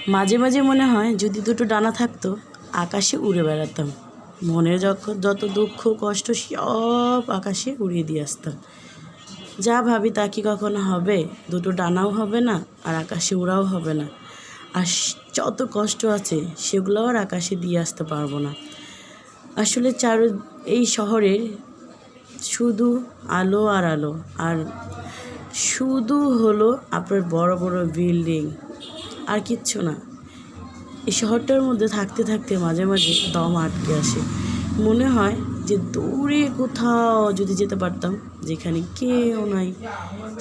মাঝে মাঝে মনে হয় যদি দুটো ডানা থাকতো আকাশে উড়ে বেড়াতাম। মনে যত দুঃখ কষ্ট সব আকাশে উড়িয়ে দিয়ে আসতাম। যা ভাবি তা কি কখনো হবে? দুটো ডানাও হবে না আর আকাশে উড়াও হবে না। আর যত কষ্ট আছে সেগুলোও আর আকাশে দিয়ে আসতে পারবো না। আসলে এই শহরের শুধু আলো আর আলো, আর শুধু হলো আপনার বড় বড় বিল্ডিং, আর কিচ্ছু না। এই শহরটার মধ্যে থাকতে থাকতে মাঝে মাঝে দম আটকে আসে। মনে হয় যে দূরে কোথাও যদি যেতে পারতাম, যেখানে কেউ নাই।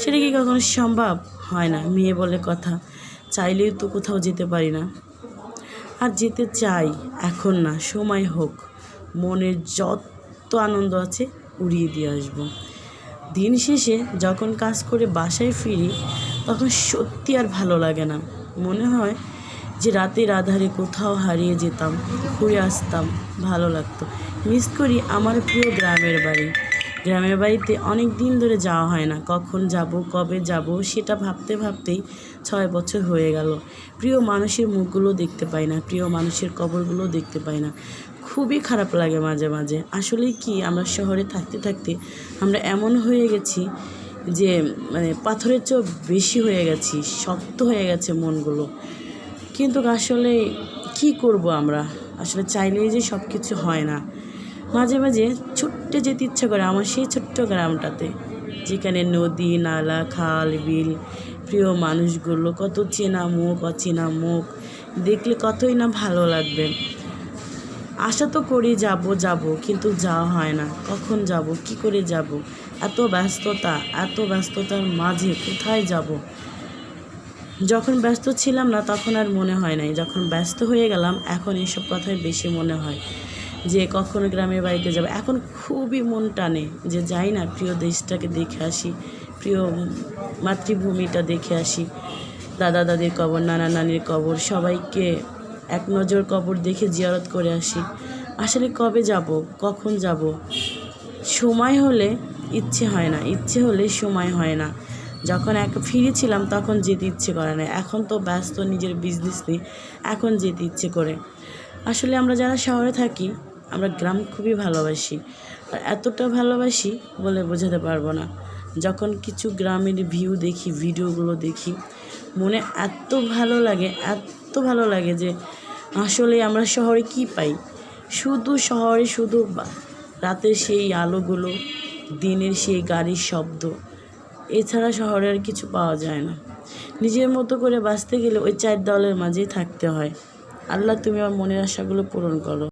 সেটা কি কখনো সম্ভব? হয় না। মেয়ে বলে কথা, চাইলেও তো কোথাও যেতে পারি না। আর যেতে চাই, এখন না, সময় হোক, মনের যত আনন্দ আছে উড়িয়ে দিয়ে আসবো। দিন শেষে যখন কাজ করে বাসায় ফিরি তখন সত্যি আর ভালো লাগে না। মনে হয় যে রাতের আধারে কোথাও হারিয়ে যেতাম, ঘুরে আসতাম, ভালো লাগতো। মিস করি আমার প্রিয় গ্রামের বাড়ি। গ্রামের বাড়িতে অনেক দিন ধরে যাওয়া হয় না। কখন যাব, কবে যাব, সেটা ভাবতে ভাবতেই 6 বছর হয়ে গেল। প্রিয় মানুষের মুখগুলো দেখতে পাই না, প্রিয় মানুষের কবরগুলো দেখতে পাই না। খুবই খারাপ লাগে মাঝে মাঝে। আসলে কি, আমরা শহরে থাকতে থাকতে আমরা এমন হয়ে গেছি যে পাথরের চেয়েও বেশি হয়ে গেছি, শক্ত হয়ে গেছে মনগুলো। কিন্তু আসলে কি করব আমরা? আসলে চাইলেই যে সব কিছু হয় না। মাঝে মাঝে ছুটতে যেতে ইচ্ছা করে আমার সেই ছোট্ট গ্রামটাতে, যেখানে নদী, নালা, খাল, বিল, প্রিয় মানুষগুলো, কত চেনা মুখ, অচেনা মুখ দেখলে কতই না ভালো লাগবে। আশা তো করি যাব, কিন্তু যাওয়া হয় না। কখন যাব, কি করে যাব? এত ব্যস্ততার মাঝে কোথায় যাব? যখন ব্যস্ত ছিলাম না তখন আর মনে হয় নাই, যখন ব্যস্ত হয়ে গেলাম এখন এইসব কথাই বেশি মনে হয় যে কখনো গ্রামের বাড়িতে যাব। এখন খুবই মন টানে যে যাই না, প্রিয় দেশটাকে দেখে আসি, প্রিয় মাতৃভূমিটা দেখে আসি, দাদা দাদির কবর, নানা নানির কবর, সবাইকে এক নজর কবর দেখে জিয়ারত করে আসি। আসলে কবে যাব, কখন যাব? সময় হলে ইচ্ছে হয় না, ইচ্ছে হলে সময় হয় না। যখন ফ্রি ছিলাম তখন যেতে ইচ্ছে করে না। এখন তো ব্যস্ত নিজের বিজনেস নিয়ে, এখন যেতে ইচ্ছে করে। আসলে আমরা যারা শহরে থাকি আমরা গ্রাম খুবই ভালোবাসি। আর এতটা ভালোবাসি বলে বোঝাতে পারবো না। যখন কিছু গ্রামের ভিউ দেখি, ভিডিওগুলো দেখি, মনে এত ভালো লাগে যে আসলে আমরা শহরে কি পাই? শহরে শুধু রাতের সেই আলোগুলো, দিনের সেই গাড়ির শব্দ, এছাড়া শহরে আর কিছু পাওয়া যায় না। নিজের মতো করে বাঁচতে গেলে ওই 4 দেওয়ালের মাঝেই থাকতে হয়। আল্লাহ, তুমি আমার মনের আশাগুলো পূরণ করো।